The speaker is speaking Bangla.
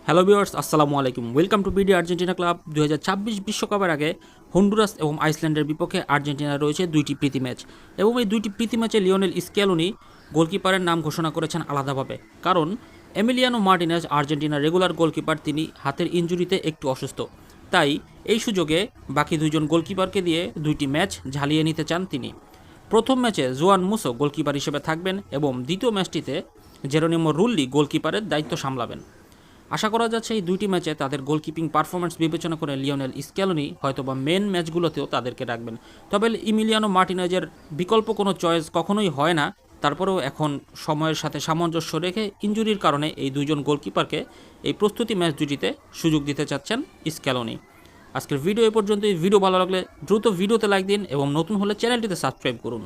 হ্যালো ভিউয়ার্স, আসসালামু আলাইকুম। Welcome to BD Argentina club. 2026 বিশ্বকাপের আগে হন্ডুরাস এবং আইসল্যান্ডের বিপক্ষে আর্জেন্টিনার রয়েছে দুইটি প্রীতি ম্যাচ, এবং এই দুইটি প্রীতি ম্যাচে লিওনেল স্ক্যালোনি গোলকিপারের নাম ঘোষণা করেছেন আলাদাভাবে। কারণ এমিলিয়ানো মার্টিনেজ আর্জেন্টিনার রেগুলার গোলকিপার, তিনি হাতের ইনজুরিতে একটু অসুস্থ। তাই এই সুযোগে বাকি দুইজন গোলকিপারকে দিয়ে দুইটি ম্যাচ ঝালিয়ে নিতে চান তিনি। প্রথম ম্যাচে জোয়ান মুসো গোলকিপার হিসেবে থাকবেন এবং দ্বিতীয় ম্যাচটিতে জেরোনিমো রুল্লি গোলকিপারের দায়িত্ব সামলাবেন। আশা করা যাচ্ছে এই দুইটি ম্যাচে তাদের গোলকিপিং পারফরম্যান্স বিবেচনা করে লিওনেল স্ক্যালোনি হয়তোবা মেন ম্যাচগুলোতেও তাদেরকে রাখবেন। তবে ইমিলিয়ানো মার্টিনেজের বিকল্প কোনো চয়েস কখনোই হয় না। তারপরেও এখন সময়ের সাথে সামঞ্জস্য রেখে ইনজুরির কারণে এই দুইজন গোলকিপারকে এই প্রস্তুতি ম্যাচ দুটিতে সুযোগ দিতে চাচ্ছেন স্ক্যালোনি। আজকের ভিডিও এ পর্যন্তই। ভিডিও ভালো লাগলে দ্রুত ভিডিওতে লাইক দিন এবং নতুন হলে চ্যানেলটিতে সাবস্ক্রাইব করুন।